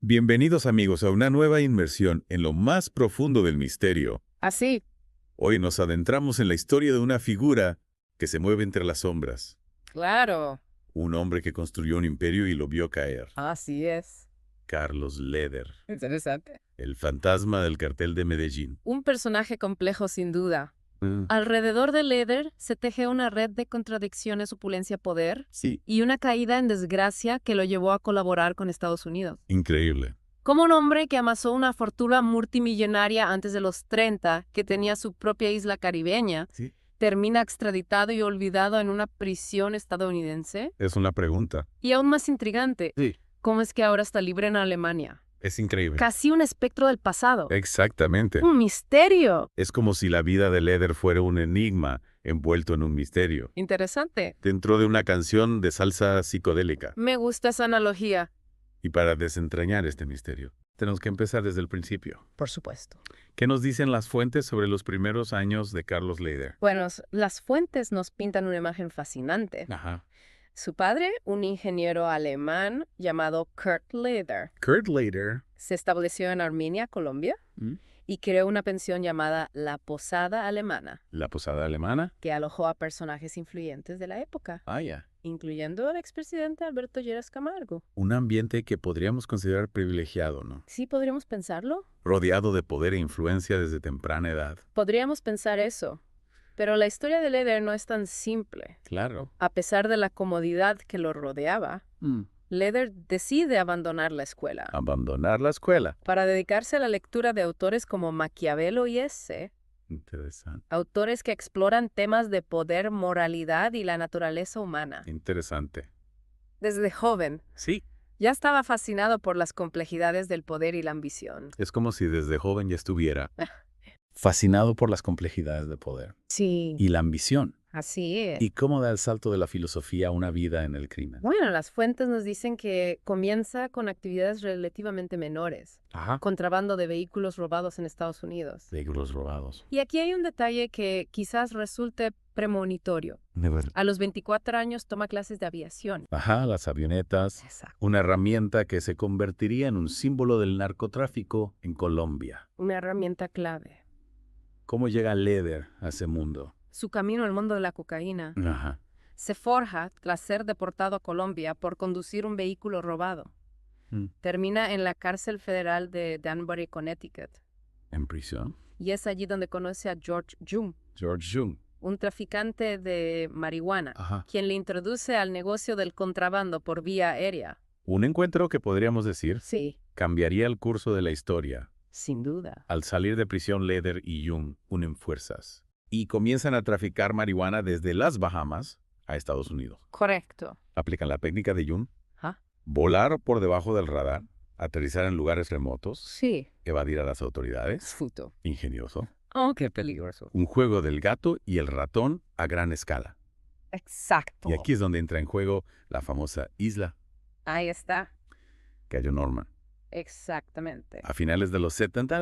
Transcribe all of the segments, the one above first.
Bienvenidos amigos a una nueva inmersión en lo más profundo del misterio. Así, Hoy nos adentramos en la historia de una figura que se mueve entre las sombras. claro. Un hombre que construyó un imperio y lo vio caer. Así es. Carlos Leder, Interesante. el fantasma del cartel de Medellín. Un personaje complejo sin duda. Mm, Alrededor de Leder se teje una red de contradicciones, opulencia, poder sí, y una caída en desgracia que lo llevó a colaborar con Estados Unidos. increíble. Como un hombre que amasó una fortuna multimillonaria antes de los 30, que tenía su propia isla caribeña, Sí. termina extraditado y olvidado en una prisión estadounidense. Es una pregunta. Y aún más intrigante, Sí. ¿cómo es que ahora está libre en Alemania? Es increíble. Casi un espectro del pasado. Exactamente. Un misterio. Es como si la vida de Leder fuera un enigma envuelto en un misterio. Interesante. Dentro de una canción de salsa psicodélica. Me gusta esa analogía. Y para desentrañar este misterio, tenemos que empezar desde el principio. Por supuesto. ¿Qué nos dicen las fuentes sobre los primeros años de Carlos Leder? Bueno, las fuentes nos pintan una imagen fascinante. Ajá. Su padre, un ingeniero alemán llamado Kurt Leder, Kurt Leder. se estableció en Armenia, Colombia, y creó una pensión llamada La Posada Alemana, La posada alemana. que alojó a personajes influyentes de la época, Ah, ya. incluyendo al expresidente Alberto Lleras Camargo. Un ambiente que podríamos considerar privilegiado, ¿no? ¿Sí podríamos pensarlo? Rodeado de poder e influencia desde temprana edad. Podríamos pensar eso. Pero la historia de Leder no es tan simple. Claro. A pesar de la comodidad que lo rodeaba, Leder decide abandonar la escuela Abandonar la escuela. para dedicarse a la lectura de autores como Maquiavelo y Hesse, Interesante. autores que exploran temas de poder, moralidad y la naturaleza humana. Interesante. Desde joven, Sí. ya estaba fascinado por las complejidades del poder y la ambición. Es como si desde joven ya estuviera fascinado por las complejidades de poder Sí, y la ambición. así es. ¿Y cómo da el salto de la filosofía a una vida en el crimen? Bueno, las fuentes nos dicen que comienza con actividades relativamente menores, Ajá. contrabando de vehículos robados en Estados Unidos. Vehículos robados. Y aquí hay un detalle que quizás resulte premonitorio. A los 24 años toma clases de aviación. Ajá, las avionetas. Exacto. Una herramienta que se convertiría en un símbolo del narcotráfico en Colombia. Una herramienta clave. ¿Cómo llega Leder a ese mundo? Su camino al mundo de la cocaína Ajá. se forja tras ser deportado a Colombia por conducir un vehículo robado. Mm. Termina en la cárcel federal de Danbury, Connecticut. ¿En prisión? Y es allí donde conoce a George Jung, George Jung. un traficante de marihuana, Ajá. quien le introduce al negocio del contrabando por vía aérea. Un encuentro que podríamos decir Sí, cambiaría el curso de la historia. sin duda. Al salir de prisión, Leder y Jung unen fuerzas y comienzan a traficar marihuana desde las Bahamas a Estados Unidos. Correcto. Aplican la técnica de Jung, ¿Ah? volar por debajo del radar, aterrizar en lugares remotos, Sí. evadir a las autoridades. Futo. Ingenioso. Oh, qué peligroso. Un juego del gato y el ratón a gran escala. Exacto. Y aquí es donde entra en juego la famosa isla Ahí está. Cayo Norman. Exactamente. A finales de los 70,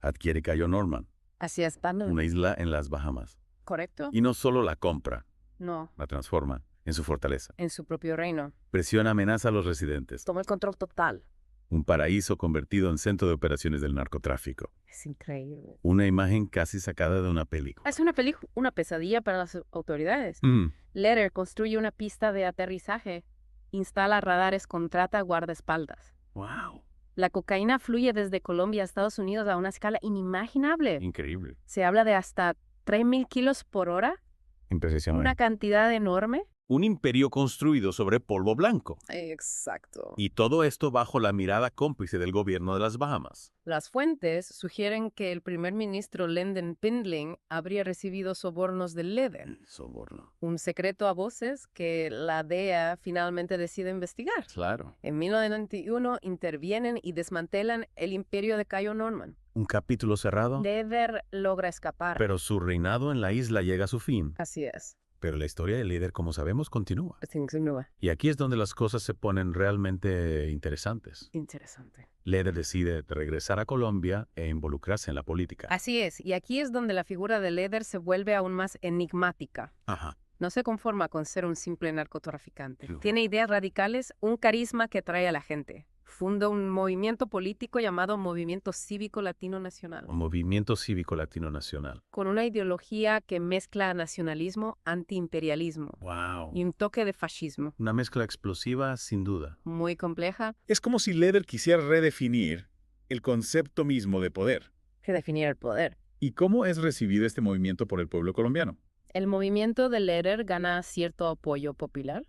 adquiere Cayo Norman, Así es, Pablo. una isla en las Bahamas. ¿Correcto? Y no solo la compra, No, la transforma en su fortaleza. en su propio reino. Presión amenaza a los residentes. Toma el control total. Un paraíso convertido en centro de operaciones del narcotráfico. Es increíble. Una imagen casi sacada de una película. Es una pesadilla para las autoridades. Mm, Leder construye una pista de aterrizaje, instala radares, contrata guardaespaldas. ¡Wow! La cocaína fluye desde Colombia a Estados Unidos a una escala inimaginable. Increíble. Se habla de hasta 3.000 kilos por hora, Impresionante. una cantidad enorme. Un imperio construido sobre polvo blanco. Exacto. Y todo esto bajo la mirada cómplice del gobierno de las Bahamas. Las fuentes sugieren que el primer ministro Lyndon Pindling habría recibido sobornos de Leder, Soborno. un secreto a voces que la DEA finalmente decide investigar. Claro. En 1991 intervienen y desmantelan el imperio de Cayo Norman. Un capítulo cerrado. Leder logra escapar. Pero su reinado en la isla llega a su fin. Así es. Pero la historia del líder, como sabemos, continúa. Continúa. Y aquí es donde las cosas se ponen realmente interesantes. Interesante. Leder decide regresar a Colombia e involucrarse en la política. Así es, y aquí es donde la figura de Leder se vuelve aún más enigmática. Ajá. No se conforma con ser un simple narcotraficante. No. Tiene ideas radicales, un carisma que atrae a la gente. Funda un movimiento político llamado Movimiento Cívico Latino Nacional, Un movimiento cívico latino nacional. con una ideología que mezcla nacionalismo, antiimperialismo ¡Wow! y un toque de fascismo. Una mezcla explosiva, sin duda. Muy compleja. Es como si Leder quisiera redefinir el concepto mismo de poder. Que definir el poder. ¿Y cómo es recibido este movimiento por el pueblo colombiano? El movimiento de Leder gana cierto apoyo popular,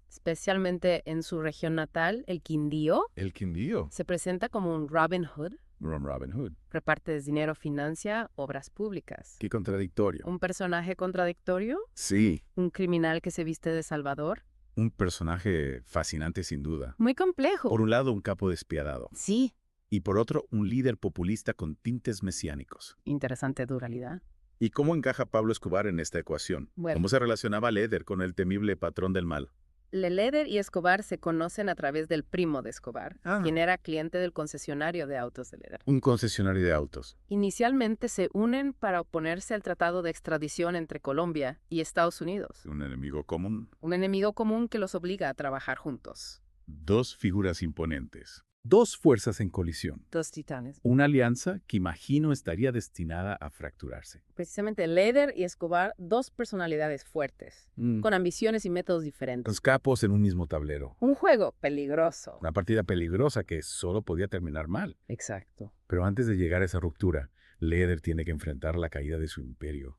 especialmente en su región natal, el Quindío. El Quindío. Se presenta como un Robin Hood, Robin Hood. reparte dinero, financia obras públicas. Qué contradictorio. Un personaje contradictorio, Sí, un criminal que se viste de salvador. un personaje fascinante sin duda. Muy complejo. Por un lado, un capo despiadado. Sí, Y por otro, un líder populista con tintes mesiánicos. interesante dualidad. ¿Y cómo encaja Pablo Escobar en esta ecuación? Bueno. ¿Cómo se relacionaba Leder con el temible patrón del mal? Leder y Escobar se conocen a través del primo de Escobar, quien era cliente del concesionario de autos de Leder. Un concesionario de autos. Inicialmente se unen para oponerse al tratado de extradición entre Colombia y Estados Unidos, Un enemigo común. un enemigo común que los obliga a trabajar juntos. Dos figuras imponentes. Dos fuerzas en colisión. Dos titanes. Una alianza que imagino estaría destinada a fracturarse. Precisamente Leder y Escobar, dos personalidades fuertes, con ambiciones y métodos diferentes. Los capos en un mismo tablero. Un juego peligroso. Una partida peligrosa que solo podía terminar mal. Exacto. Pero antes de llegar a esa ruptura, Leder tiene que enfrentar la caída de su imperio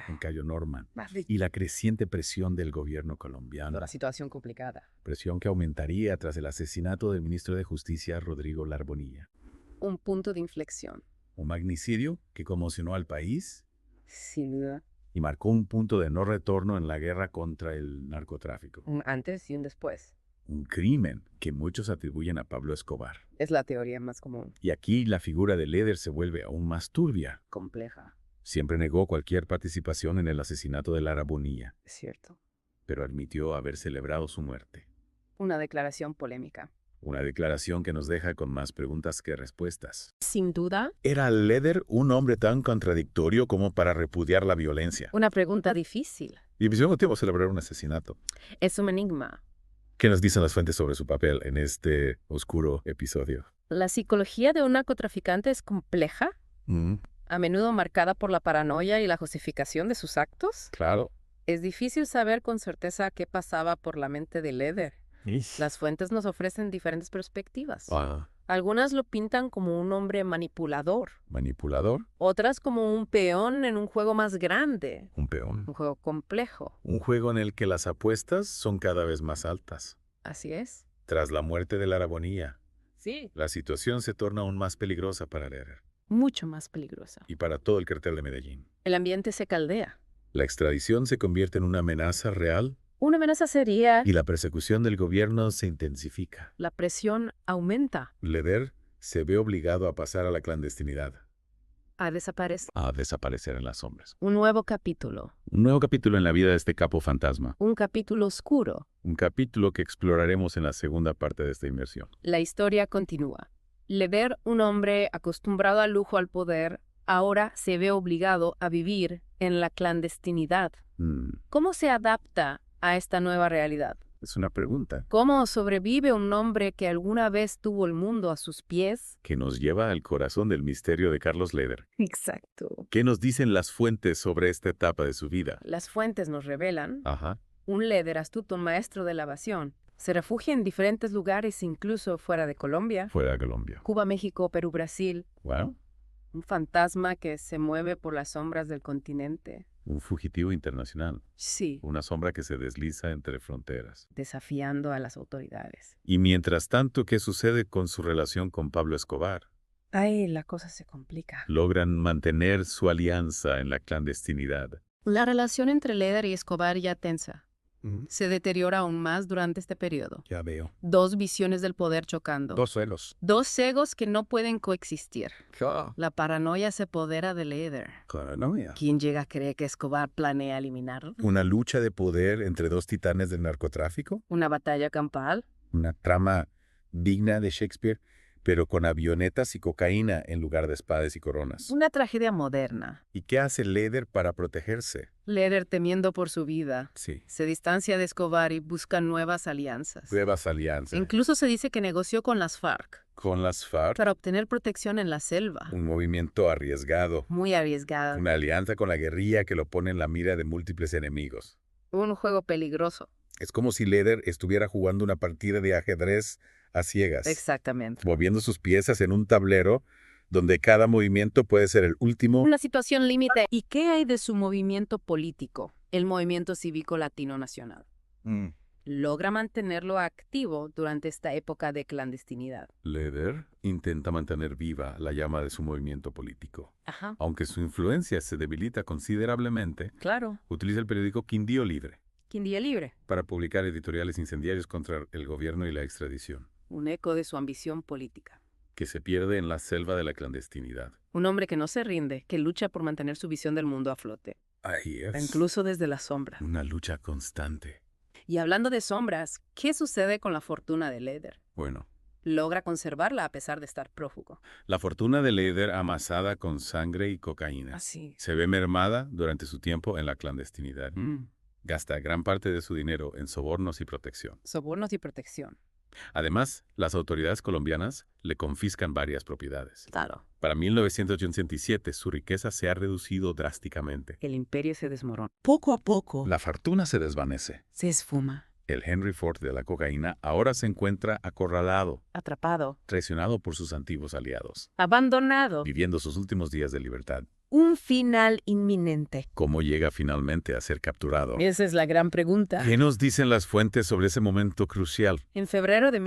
en Cayo Norman y la creciente presión del gobierno colombiano. La situación complicada. Presión que aumentaría tras el asesinato del ministro de Justicia, Rodrigo Larbonilla. Un punto de inflexión. Un magnicidio que conmocionó al país Sin duda. y marcó un punto de no retorno en la guerra contra el narcotráfico. Un antes y un después. Un crimen que muchos atribuyen a Pablo Escobar. Es la teoría más común. Y aquí la figura de Leder se vuelve aún más turbia. Compleja. Siempre negó cualquier participación en el asesinato de Larbonilla, Es cierto. pero admitió haber celebrado su muerte. Una declaración polémica. Una declaración que nos deja con más preguntas que respuestas. Sin duda. ¿Era Leder un hombre tan contradictorio como para repudiar la violencia? Una pregunta difícil. Y al mismo tiempo celebrar un asesinato. Es un enigma. ¿Qué nos dicen las fuentes sobre su papel en este oscuro episodio? La psicología de un narcotraficante es compleja, a menudo marcada por la paranoia y la justificación de sus actos. Claro. Es difícil saber con certeza qué pasaba por la mente de Leder. Las fuentes nos ofrecen diferentes perspectivas. Algunas lo pintan como un hombre manipulador, ¿Manipulador? otras como un peón en un juego más grande, Un peón. un juego complejo. Un juego en el que las apuestas son cada vez más altas. Así es. Tras la muerte de Larbonilla, Sí. la situación se torna aún más peligrosa para Leder Mucho más peligrosa. y para todo el cartel de Medellín. El ambiente se caldea. La extradición se convierte en una amenaza real Una amenaza seria. y la persecución del gobierno se intensifica. La presión aumenta. Leder se ve obligado a pasar a la clandestinidad, Desaparece. a desaparecer en las sombras. Un nuevo capítulo. Un nuevo capítulo en la vida de este capo fantasma. Un capítulo oscuro. Un capítulo que exploraremos en la segunda parte de esta inmersión. La historia continúa. Leder, un hombre acostumbrado al lujo, al poder, ahora se ve obligado a vivir en la clandestinidad. ¿Cómo se adapta a esta nueva realidad? Es una pregunta ¿Cómo sobrevive un hombre que alguna vez tuvo el mundo a sus pies? que nos lleva al corazón del misterio de Carlos Leder. Exacto. ¿Qué nos dicen las fuentes sobre esta etapa de su vida? Las fuentes nos revelan Ajá. un Leder astuto, un maestro de la evasión. Se refugia en diferentes lugares, incluso fuera de Colombia. Fuera de Colombia. Cuba, México, Perú, Brasil. Wow. Un fantasma que se mueve por las sombras del continente. Un fugitivo internacional. Sí, Una sombra que se desliza entre fronteras. desafiando a las autoridades. Y mientras tanto, ¿qué sucede con su relación con Pablo Escobar? Ay, la cosa se complica. Logran mantener su alianza en la clandestinidad. La relación entre Leder y Escobar ya tensa. Se deteriora aún más durante este periodo. Ya veo. Dos visiones del poder chocando. Dos celos. Dos egos que no pueden coexistir. La paranoia se apodera de Leder. Paranoia. ¿Quién llega a creer que Escobar planea eliminarlo? Una lucha de poder entre dos titanes del narcotráfico. ¿Una batalla campal? Una trama digna de Shakespeare. pero con avionetas y cocaína en lugar de espadas y coronas. Una tragedia moderna. ¿Y qué hace Leder para protegerse? Leder, temiendo por su vida, Sí. se distancia de Escobar y busca nuevas alianzas. Nuevas alianzas. Incluso se dice que negoció con las FARC Con las FARC. para obtener protección en la selva. Un movimiento arriesgado. Muy arriesgada. Una alianza con la guerrilla que lo pone en la mira de múltiples enemigos. Un juego peligroso. Es como si Leder estuviera jugando una partida de ajedrez a ciegas. Exactamente. Moviendo sus piezas en un tablero donde cada movimiento puede ser el último. Una situación límite. ¿Y qué hay de su movimiento político, el Movimiento Cívico Latino Nacional? Logra mantenerlo activo durante esta época de clandestinidad. Leder intenta mantener viva la llama de su movimiento político. Ajá. Aunque su influencia se debilita considerablemente, Claro. utiliza el periódico Quindío Libre Quindío Libre. para publicar editoriales incendiarios contra el gobierno y la extradición, Un eco de su ambición política. que se pierde en la selva de la clandestinidad. Un hombre que no se rinde, que lucha por mantener su visión del mundo a flote, Ahí es. incluso desde la sombra. Una lucha constante. Y hablando de sombras, ¿qué sucede con la fortuna de Leder? Bueno, Logra conservarla a pesar de estar prófugo. la fortuna de Leder, amasada con sangre y cocaína, Así. se ve mermada durante su tiempo en la clandestinidad. Gasta gran parte de su dinero en sobornos y protección. Sobornos y protección. Además, las autoridades colombianas le confiscan varias propiedades. Claro. Para 1987, su riqueza se ha reducido drásticamente. El imperio se desmorona. Poco a poco La fortuna se desvanece. se esfuma. El Henry Ford de la cocaína ahora se encuentra acorralado, Atrapado. traicionado por sus antiguos aliados, Abandonado. viviendo sus últimos días de libertad. Un final inminente. ¿Cómo llega finalmente a ser capturado? Esa es la gran pregunta. ¿Qué nos dicen las fuentes sobre ese momento crucial? En febrero de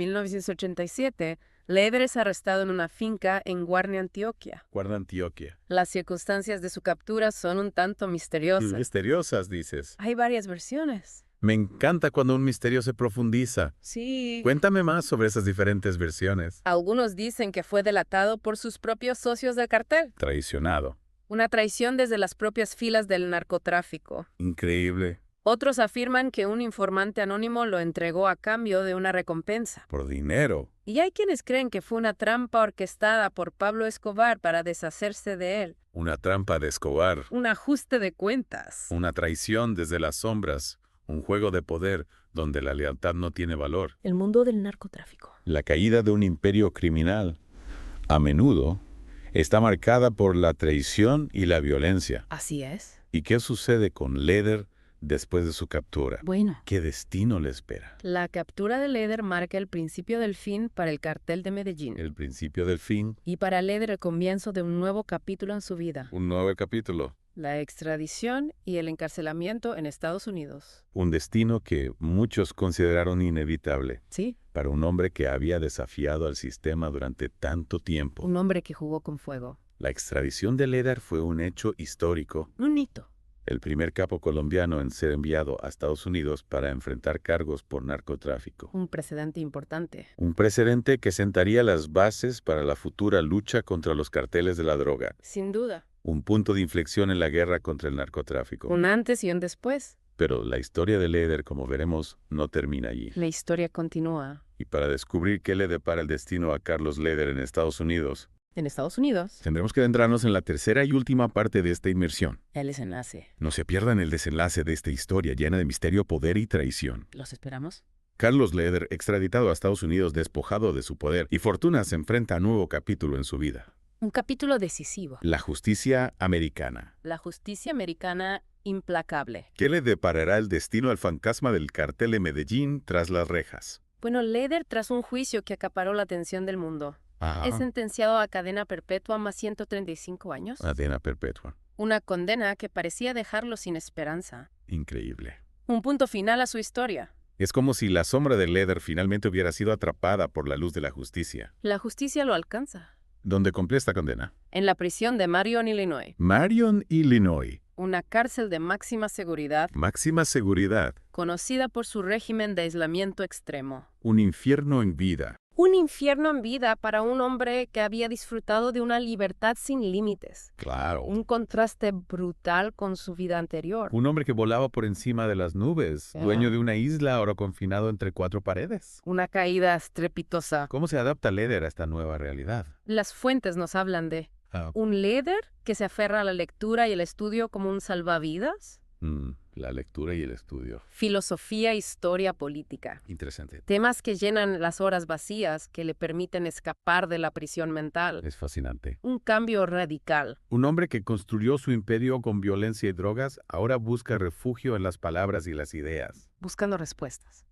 1987, Leder es arrestado en una finca en Guarne, Antioquia. Guarda Antioquia. Las circunstancias de su captura son un tanto misteriosas. Misteriosas, dices. Hay varias versiones. Me encanta cuando un misterio se profundiza. Sí. Cuéntame más sobre esas diferentes versiones. Algunos dicen que fue delatado por sus propios socios del cartel. Traicionado. Una traición desde las propias filas del narcotráfico. Increíble. Otros afirman que un informante anónimo lo entregó a cambio de una recompensa. Por dinero. Y hay quienes creen que fue una trampa orquestada por Pablo Escobar para deshacerse de él. Una trampa de Escobar. Un ajuste de cuentas. Una traición desde las sombras. Un juego de poder donde la lealtad no tiene valor. El mundo del narcotráfico. La caída de un imperio criminal, a menudo, está marcada por la traición y la violencia. Así es. ¿Y qué sucede con Leder después de su captura? Bueno, ¿Qué destino le espera? La captura de Leder marca el principio del fin para el cartel de Medellín. El principio del fin, Y para Leder el comienzo de un nuevo capítulo en su vida. un nuevo capítulo. La extradición y el encarcelamiento en Estados Unidos. Un destino que muchos consideraron inevitable Sí, para un hombre que había desafiado al sistema durante tanto tiempo. un hombre que jugó con fuego. La extradición de Leder fue un hecho histórico. Un hito. El primer capo colombiano en ser enviado a Estados Unidos para enfrentar cargos por narcotráfico. Un precedente importante. Un precedente que sentaría las bases para la futura lucha contra los carteles de la droga. Sin duda. Un punto de inflexión en la guerra contra el narcotráfico. Un antes y un después. Pero la historia de Leder, como veremos, no termina allí. La historia continúa. Y para descubrir qué le depara el destino a Carlos Leder en Estados Unidos, En Estados Unidos. tendremos que adentrarnos en la tercera y última parte de esta inmersión. El desenlace. No se pierdan el desenlace de esta historia llena de misterio, poder y traición. ¿Los esperamos? Carlos Leder, extraditado a Estados Unidos, despojado de su poder y fortuna, se enfrenta a un nuevo capítulo en su vida. Un capítulo decisivo. La justicia americana. La justicia americana implacable. ¿Qué le deparará el destino al fantasma del cartel de Medellín tras las rejas? Bueno, Leder, tras un juicio que acaparó la atención del mundo, es sentenciado a cadena perpetua más 135 años. Cadena perpetua. Una condena que parecía dejarlo sin esperanza. Increíble. Un punto final a su historia. Es como si la sombra de Leder finalmente hubiera sido atrapada por la luz de la justicia. La justicia lo alcanza. ¿Dónde cumple esta condena? En la prisión de Marion, Illinois. Marion, Illinois. Una cárcel de máxima seguridad, Máxima seguridad. conocida por su régimen de aislamiento extremo. Un infierno en vida. Un infierno en vida para un hombre que había disfrutado de una libertad sin límites. Claro. Un contraste brutal con su vida anterior. Un hombre que volaba por encima de las nubes, dueño de una isla, ahora confinado entre 4 paredes. Una caída estrepitosa. ¿Cómo se adapta Leder a esta nueva realidad? Las fuentes nos hablan de un Leder que se aferra a la lectura y el estudio como un salvavidas. La lectura y el estudio. Filosofía, historia, política. Interesante. Temas que llenan las horas vacías, que le permiten escapar de la prisión mental. Es fascinante. Un cambio radical. Un hombre que construyó su imperio con violencia y drogas, ahora busca refugio en las palabras y las ideas. Buscando respuestas.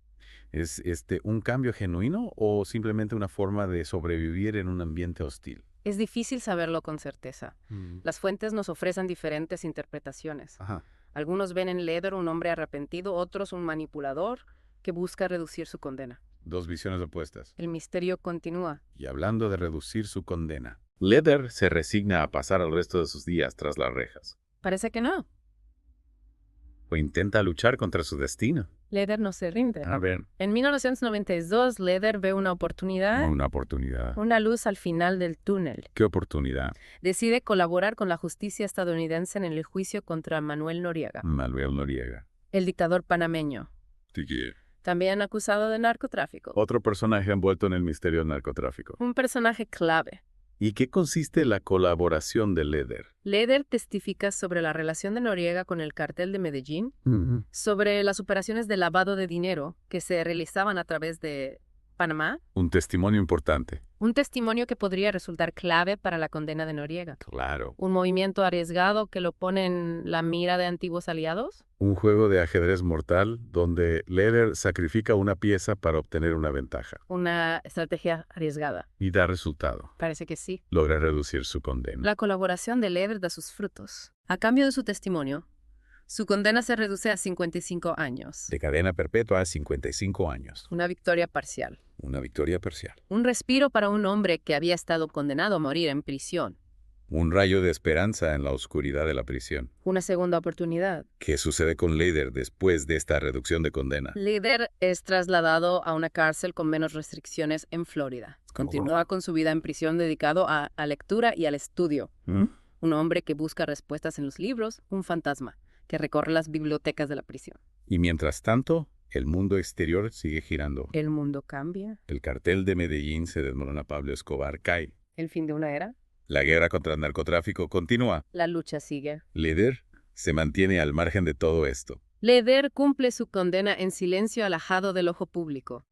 ¿Es un cambio genuino o simplemente una forma de sobrevivir en un ambiente hostil? Es difícil saberlo con certeza. Las fuentes nos ofrecen diferentes interpretaciones. Ajá. Algunos ven en Leder un hombre arrepentido, otros un manipulador que busca reducir su condena. 2 visiones opuestas. El misterio continúa. Y hablando de reducir su condena, Leder se resigna a pasar el resto de sus días tras las rejas. Parece que no. O intenta luchar contra su destino. Leder no se rinde. A ver. En 1992, Leder ve una oportunidad, Una oportunidad. una luz al final del túnel. ¿Qué oportunidad? Decide colaborar con la justicia estadounidense en el juicio contra Manuel Noriega, Manuel Noriega. el dictador panameño, también acusado de narcotráfico. Otro personaje envuelto en el misterio del narcotráfico. Un personaje clave. ¿Y qué consiste la colaboración de Leder? Leder testifica sobre la relación de Noriega con el cartel de Medellín, sobre las operaciones de lavado de dinero que se realizaban a través de Panamá. Un testimonio importante. Un testimonio que podría resultar clave para la condena de Noriega. Claro. Un movimiento arriesgado que lo pone en la mira de antiguos aliados. Un juego de ajedrez mortal donde Leder sacrifica una pieza para obtener una ventaja. Una estrategia arriesgada. Y da resultado. Parece que sí. Logra reducir su condena. La colaboración de Leder da sus frutos. A cambio de su testimonio, su condena se reduce a 55 años. De cadena perpetua a 55 años. Una victoria parcial. Una victoria parcial. Un respiro para un hombre que había estado condenado a morir en prisión. Un rayo de esperanza en la oscuridad de la prisión. Una segunda oportunidad. ¿Qué sucede con Leder después de esta reducción de condena? Leder es trasladado a una cárcel con menos restricciones en Florida. Continúa con su vida en prisión dedicado a lectura y al estudio. Un hombre que busca respuestas en los libros, un fantasma que recorre las bibliotecas de la prisión. Y mientras tanto, el mundo exterior sigue girando. El mundo cambia. El cartel de Medellín se desmorona, Pablo Escobar cae. El fin de una era. La guerra contra el narcotráfico continúa. La lucha sigue. Leder se mantiene al margen de todo esto. Leder cumple su condena en silencio alejado del ojo público.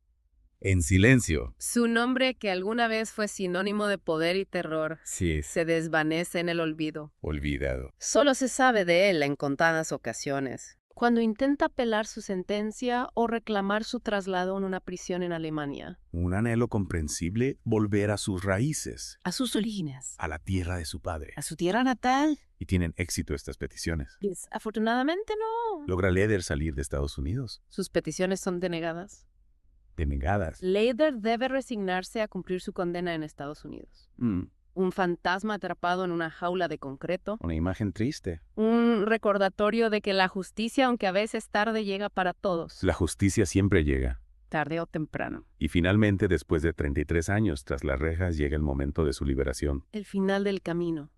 En silencio. Su nombre, que alguna vez fue sinónimo de poder y terror, Sí. se desvanece en el olvido. Olvidado. Solo se sabe de él en contadas ocasiones. Cuando intenta apelar su sentencia o reclamar su traslado en una prisión en Alemania. Un anhelo comprensible volver a sus raíces, A sus orígenes. a la tierra de su padre. A su tierra natal. Y tienen éxito estas peticiones. Desafortunadamente no. Logra Leder salir de Estados Unidos. Sus peticiones son denegadas. Denegadas. Leder debe resignarse a cumplir su condena en Estados Unidos. Un fantasma atrapado en una jaula de concreto. Una imagen triste. Un recordatorio de que la justicia, aunque a veces tarde, llega para todos. La justicia siempre llega. Tarde o temprano. Y finalmente, después de 33 años tras las rejas, llega el momento de su liberación. El final del camino.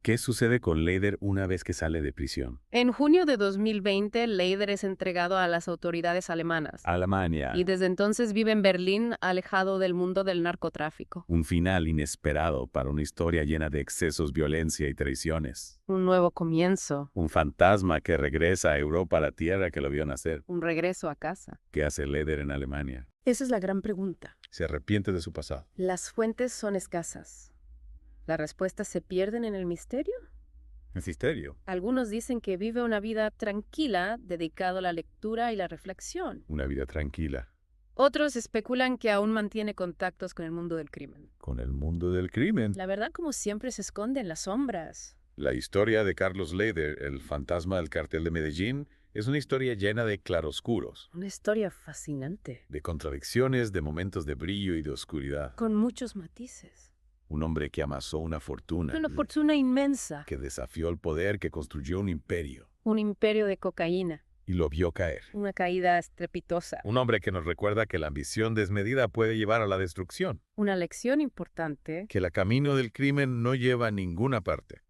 ¿Qué sucede con Leder una vez que sale de prisión? En junio de 2020, Leder es entregado a las autoridades alemanas. Alemania. Y desde entonces vive en Berlín, alejado del mundo del narcotráfico. Un final inesperado para una historia llena de excesos, violencia y traiciones. Un nuevo comienzo. Un fantasma que regresa a Europa, a la tierra que lo vio nacer. Un regreso a casa. ¿Qué hace Leder en Alemania? Esa es la gran pregunta. Se arrepiente de su pasado. Las fuentes son escasas. ¿Las respuestas se pierden en el misterio? Misterio. Algunos dicen que vive una vida tranquila, dedicado a la lectura y la reflexión. Una vida tranquila. Otros especulan que aún mantiene contactos con el mundo del crimen. Con el mundo del crimen. La verdad, como siempre, se esconde en las sombras. La historia de Carlos Leder, el fantasma del cartel de Medellín, es una historia llena de claroscuros. Una historia fascinante. De contradicciones, de momentos de brillo y de oscuridad. Con muchos matices. Un hombre que amasó una fortuna. Una fortuna inmensa. Que desafió el poder, que construyó un imperio. Un imperio de cocaína. y lo vio caer. Una caída estrepitosa. Un hombre que nos recuerda que la ambición desmedida puede llevar a la destrucción, Una lección importante. que el camino del crimen no lleva a ninguna parte.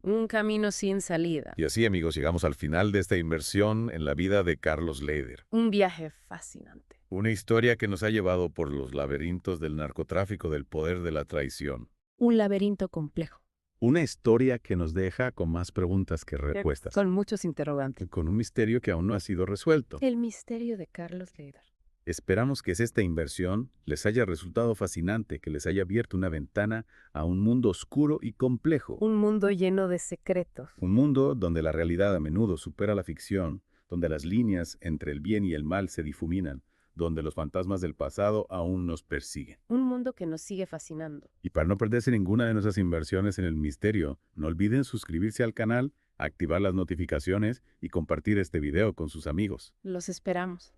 Un camino sin salida. Y así, amigos, llegamos al final de esta inmersión en la vida de Carlos Leder. Un viaje fascinante. Una historia que nos ha llevado por los laberintos del narcotráfico, del poder de la traición. Un laberinto complejo. Una historia que nos deja con más preguntas que respuestas. Con muchos interrogantes. Con un misterio que aún no ha sido resuelto. El misterio de Carlos Leder. Esperamos que esta inversión les haya resultado fascinante, que les haya abierto una ventana a un mundo oscuro y complejo. Un mundo lleno de secretos. Un mundo donde la realidad a menudo supera la ficción, donde las líneas entre el bien y el mal se difuminan, donde los fantasmas del pasado aún nos persiguen. Un mundo que nos sigue fascinando. Y para no perderse ninguna de nuestras inversiones en el misterio, no olviden suscribirse al canal, activar las notificaciones y compartir este video con sus amigos. Los esperamos.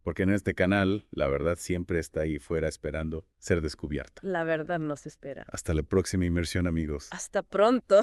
Porque en este canal, la verdad siempre está ahí fuera esperando ser descubierta. La verdad nos espera. Hasta la próxima inmersión, amigos. Hasta pronto.